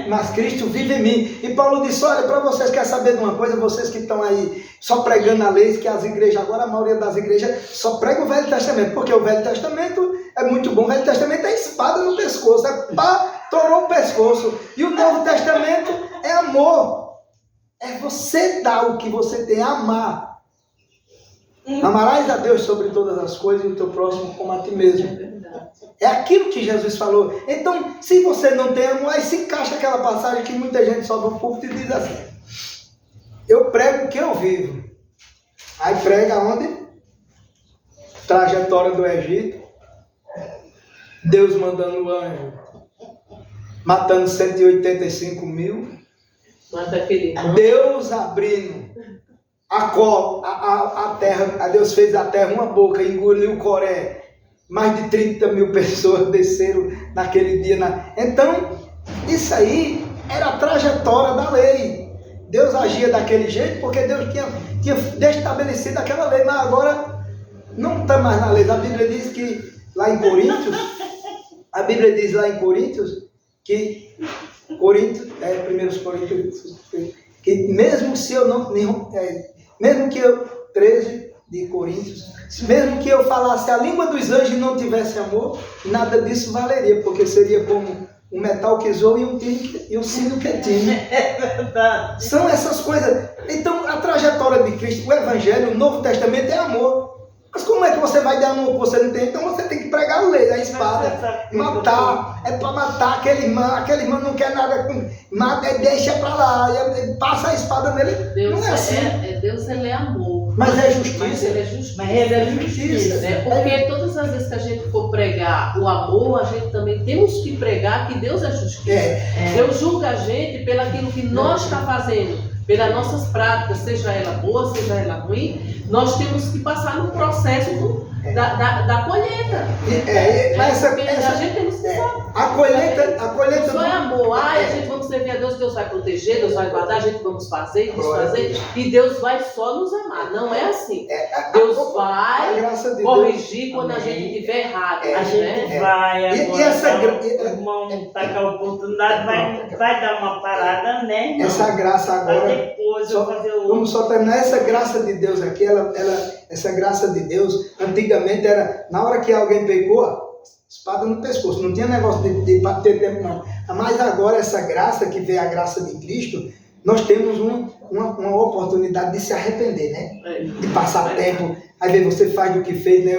mas Cristo vive em mim. E Paulo disse, olha, para vocês, quer saber de uma coisa, vocês que estão aí só pregando a lei, que as igrejas, agora a maioria das igrejas só prega o Velho Testamento, porque o Velho Testamento é muito bom, o Velho Testamento é espada no pescoço, torou o pescoço. E o Novo Testamento é amor, é você dar o que você tem, amar. Amarás a Deus sobre todas as coisas e o teu próximo como a ti mesmo. É aquilo que Jesus falou. Então, se você não tem amor, aí se encaixa aquela passagem que muita gente sobe no púlpito e diz assim, eu prego o que eu vivo. Aí prega onde? Trajetória do Egito, Deus mandando o anjo, matando 185 mil, Deus abrindo a terra, Deus fez a terra uma boca, engoliu o Coré, mais de 30 mil pessoas desceram naquele dia. Então, isso aí era a trajetória da lei. Deus agia daquele jeito porque Deus tinha estabelecido aquela lei, mas agora não está mais na lei. A Bíblia diz que lá em Coríntios, que 1 Coríntios, que mesmo se eu não Mesmo que eu, 13 de Coríntios, mesmo que eu falasse a língua dos anjos e não tivesse amor, nada disso valeria, porque seria como um metal que zoa e um sino que tine. É verdade. São essas coisas. Então, a trajetória de Cristo, o Evangelho, o Novo Testamento é amor. Mas como é que você vai dar amor que você não tem? Então você tem que pregar a espada, matar. É para matar aquele irmão não quer nada com. Mata, deixa para lá, passa a espada nele. Deus não é assim. Deus, ele é amor. Mas é justiça. Mas ele é justiça. Mas ele é justiça. Né? Porque todas as vezes que a gente for pregar o amor, a gente também temos que pregar que Deus é justiça. Deus julga a gente pelo aquilo que nós está fazendo, pelas nossas práticas, seja ela boa, seja ela ruim. Nós temos que passar no processo da colheita. Mas a gente temos que a colheita só é amor. A gente vamos servir a Deus, Deus vai proteger, Deus vai guardar, a gente vamos fazer, desfazer, e Deus vai só nos amar. Não é assim. Deus vai corrigir quando a gente estiver errado. A gente vai agora, o irmão está com a oportunidade, vai dar uma parada, né? Essa graça agora. Depois eu fazer o... Vamos só terminar essa graça de Deus aqui. Essa graça de Deus, antigamente era, na hora que alguém pecou, espada no pescoço, não tinha negócio de ter tempo não. Mas agora essa graça, que veio a graça de Cristo, nós temos uma oportunidade de se arrepender, né? De passar tempo, aí você faz o que fez, né?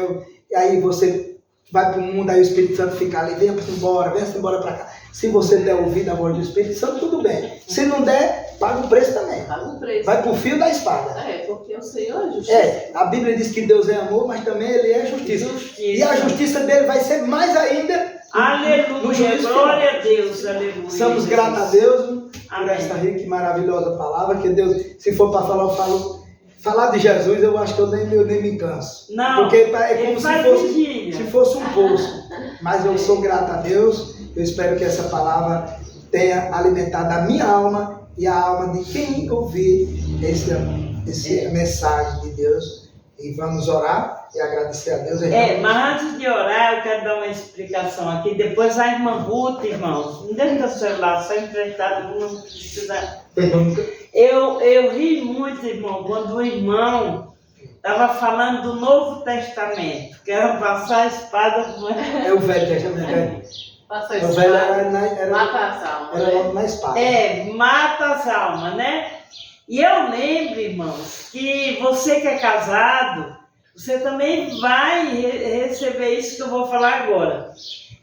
Aí você vai para o mundo, aí o Espírito Santo fica ali, venha embora para cá. Se você der ouvido à voz do Espírito Santo, tudo bem. Se não der, paga o preço também. Paga o preço. Vai para o fio da espada. Porque o Senhor é justiça. A Bíblia diz que Deus é amor, mas também Ele é justiça. E a justiça dele vai ser mais ainda. Aleluia, glória a Deus, aleluia. Somos gratos a Deus por esta rica e maravilhosa palavra, que Deus, se for para falar, eu falo. Falar de Jesus, eu acho que eu nem me canso. Não, porque é como se fosse um poço. Mas eu sou grato a Deus. Eu espero que essa palavra tenha alimentado a minha alma e a alma de quem ouvir essa mensagem de Deus. E vamos orar e agradecer a Deus. Mas antes de orar, eu quero dar uma explicação aqui. Depois a irmã Ruth, irmãos, não deixa o celular só emprestado, não precisa. Eu ri muito, irmão, quando o irmão estava falando do Novo Testamento, que era passar a espada com É o Velho Testamento. Passa a O Velho espada, mata as almas. Era logo na espada. Mata as almas, né? E eu lembro, irmãos, que você que é casado, você também vai receber isso que eu vou falar agora.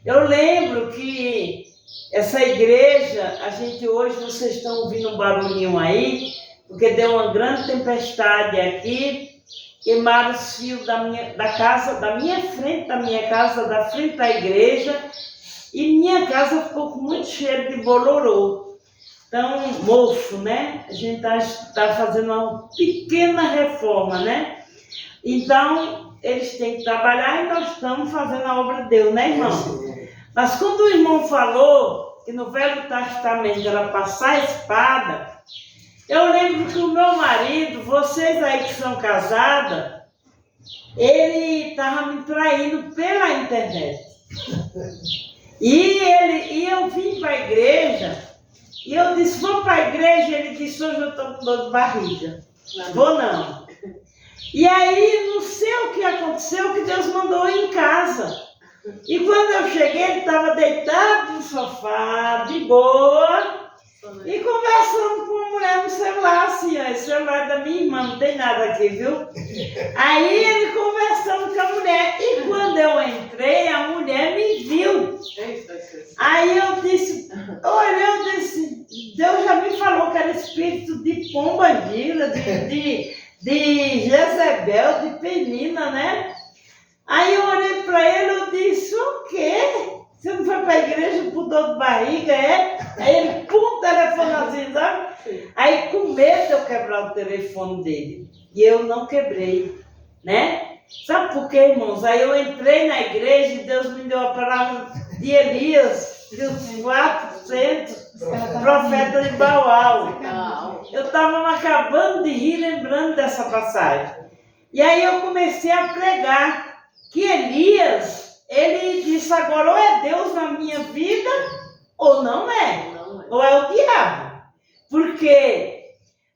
Eu lembro que essa igreja, a gente hoje, vocês estão ouvindo um barulhinho aí, porque deu uma grande tempestade aqui, queimaram os fios da minha frente da frente da igreja, e minha casa ficou com muito cheiro de bolorô. Então, mofo, né? A gente está fazendo uma pequena reforma, né? Então, eles têm que trabalhar e nós estamos fazendo a obra de Deus, né, irmão? Mas quando o irmão falou que no Velho Testamento era passar a espada, eu lembro que o meu marido, vocês aí que são casadas, ele estava me traindo pela internet. E eu vim para a igreja, e eu disse, vou para a igreja, ele disse, hoje eu estou com dor de barriga. Vou não. E aí, não sei o que aconteceu, que Deus mandou ir em casa. E quando eu cheguei, ele estava deitado no sofá, de boa, e conversando com uma mulher no celular, assim, ó, esse celular da minha irmã, não tem nada aqui, viu? Aí ele conversando com a mulher, e quando eu entrei, a mulher me viu. Aí eu disse, Deus já me falou que era espírito de pomba gira, de Jezebel, de Penina, né? Aí eu olhei para ele e disse, o quê? Você não foi para a igreja por dor de barriga, é? Aí ele, pum, telefone assim, sabe? Aí com medo de eu quebrar o telefone dele. E eu não quebrei, né? Sabe por quê, irmãos? Aí eu entrei na igreja e Deus me deu a palavra de Elias, de uns 400 profetas de Baal. Eu estava acabando de rir lembrando dessa passagem. E aí eu comecei a pregar que Elias, ele disse agora, ou é Deus na minha vida, ou não é. Ou é o diabo. Porque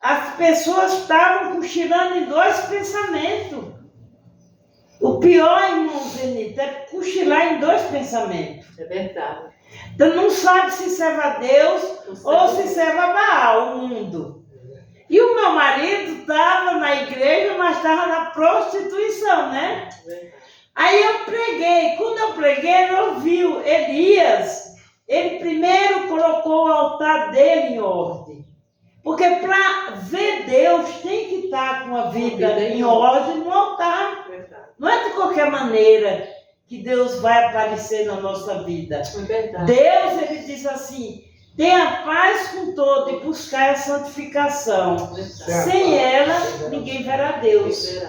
as pessoas pessoas estavam cochilando em dois pensamentos. O pior, irmão Zenito, é cochilar em dois pensamentos. É verdade. Então não sabe se serve a Deus ou se serve a Baal, o mundo. E o meu marido estava na igreja, mas estava na prostituição, né? Aí eu preguei. Quando eu preguei, ele ouviu. Elias, ele primeiro colocou o altar dele em ordem. Porque para ver Deus tem que estar com a vida em ordem no altar. Não é de qualquer maneira que Deus vai aparecer na nossa vida. Deus, ele diz assim, tenha paz com todo e buscar a santificação. Sem ela, ninguém verá Deus.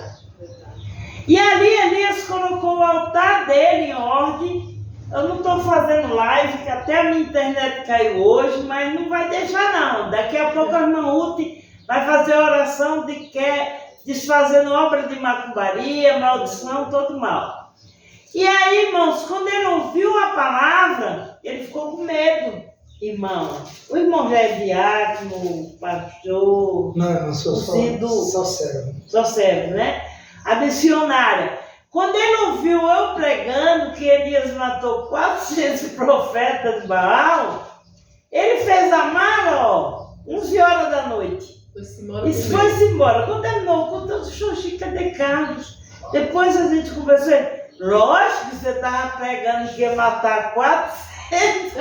E ali Elias colocou o altar dele em ordem. Eu não estou fazendo live, que até a minha internet caiu hoje, mas não vai deixar não. Daqui a pouco a irmã Ruth vai fazer a oração de que desfazendo obra de macumbaria, maldição, todo mal. E aí, irmãos, quando ele ouviu a palavra, ele ficou com medo, irmão. O irmão já é diácono, pastor... Não, sou só servo. Só servo, né? A missionária. Quando ele ouviu eu pregando que Elias matou 400 profetas de Baal, ele fez a mala, 11 horas da noite. E foi-se embora. Quando terminou o culto, eu disse, cadê Carlos? Depois a gente conversou. Lógico que você estava pregando que ia matar 400.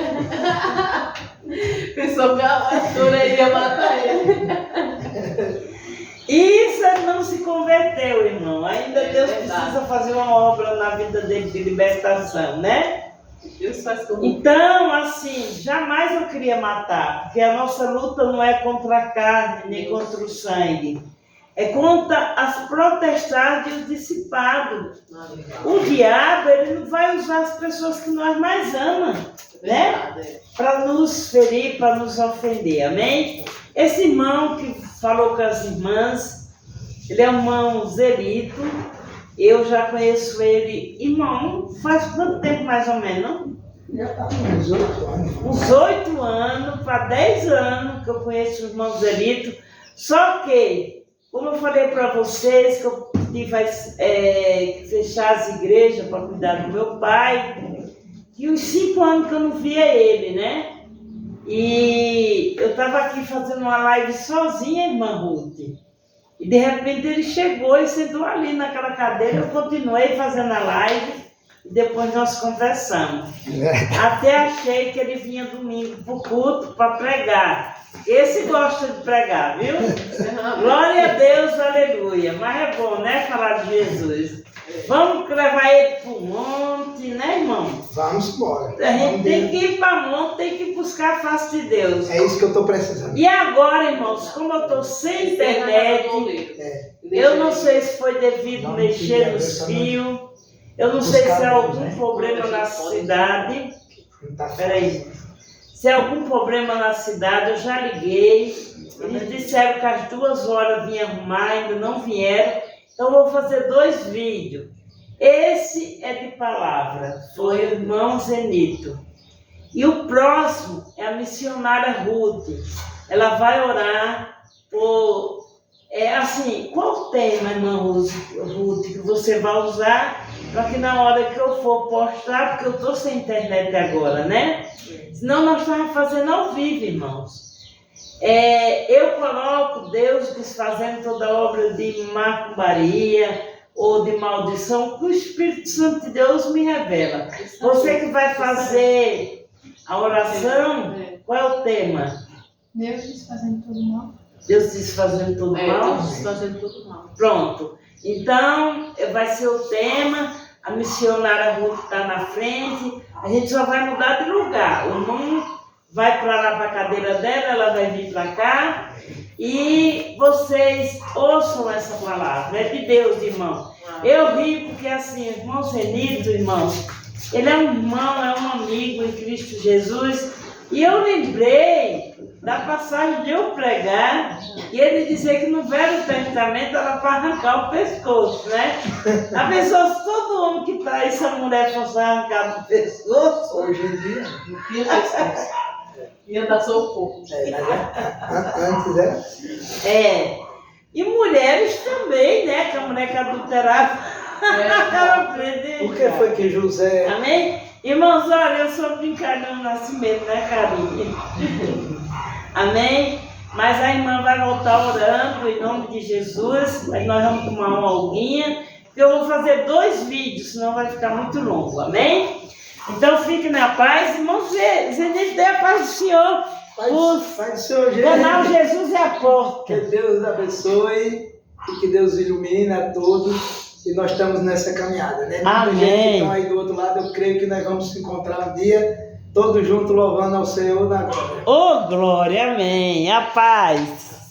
Pensou que a pastora ia matar ele. Isso ele não se converteu, irmão. Ainda Deus precisa fazer uma obra na vida dele de libertação, né? Deus faz como... Então, assim, jamais eu queria matar, porque a nossa luta não é contra a carne, nem contra o sangue. É contra as protestades e os dissipados. O diabo, ele não vai usar as pessoas que nós mais amamos, né? Para nos ferir, para nos ofender, amém? Esse irmão que falou com as irmãs, ele é um irmão Zelito. Eu já conheço ele, irmão, faz quanto tempo mais ou menos? Já está uns 8 anos. Uns 8 anos, para 10 anos que eu conheço o irmão Zelito. Só que, como eu falei para vocês, que eu tive que fechar as igrejas para cuidar do meu pai, e uns 5 anos que eu não via ele, né? E eu estava aqui fazendo uma live sozinha, irmã Ruth. E de repente ele chegou e sentou ali naquela cadeira. Eu continuei fazendo a live e depois nós conversamos. Até achei que ele vinha domingo para o culto para pregar. Esse gosta de pregar, viu? Glória a Deus, aleluia. Mas é bom, né? Falar de Jesus. Vamos levar ele para o monte, né, irmão? Vamos embora. A gente tem que ir para o monte, tem que buscar a face de Deus. É isso que eu estou precisando. E agora, irmãos, como eu estou sem internet, eu não sei se foi devido a mexer nos fios, eu não sei se é algum problema na cidade. Peraí. Se é algum problema na cidade, eu já liguei. Eles disseram que às 2 horas vinham arrumar, ainda não vieram. Então, eu vou fazer 2 vídeos. Esse é de palavra, foi o irmão Zenito. E o próximo é a missionária Ruth. Ela vai orar por... qual o tema, irmã Ruth, que você vai usar para que na hora que eu for postar, porque eu estou sem internet agora, né? Senão nós estamos fazendo ao vivo, irmãos. Eu coloco Deus desfazendo toda obra de macumbaria ou de maldição, que o Espírito Santo de Deus me revela. Você que vai fazer a oração, qual é o tema? Deus desfazendo todo mal. Deus desfazendo todo mal? Deus desfazendo todo mal. Pronto. Então, vai ser o tema. A missionária Ruth está na frente. A gente só vai mudar de lugar. O irmão vai para lá para a cadeira dela, ela vai vir para cá. E vocês ouçam essa palavra. É de Deus, irmão. Eu ri porque assim, irmão Zenito, irmão, ele é um irmão, é um amigo em Cristo Jesus. E eu lembrei da passagem de eu pregar e ele dizer que no Velho Testamento era para arrancar o pescoço, né? A pessoa, se todo homem que traz essa mulher fosse arrancar do pescoço... Hoje em dia, Não tinha pescoço. Ia dar só o corpo. antes era. E mulheres também, né? Que a mulher que adulterava. Por que foi que José... Amém? Irmãos, olha, eu sou brincalhão no nascimento, né, carinha? Amém? Mas a irmã vai voltar orando em nome de Jesus. Mas nós vamos tomar uma alguinha. Eu vou fazer 2 vídeos, senão vai ficar muito longo. Amém? Então fique na paz. Irmãos, dê a paz do Senhor. Paz do Senhor, gente. Canal Jesus é a porta. Que Deus abençoe e que Deus ilumine a todos. E nós estamos nessa caminhada, né? Muita gente que está aí do outro lado, eu creio que nós vamos se encontrar um dia, todos juntos louvando ao Senhor na glória. Glória, amém. A paz.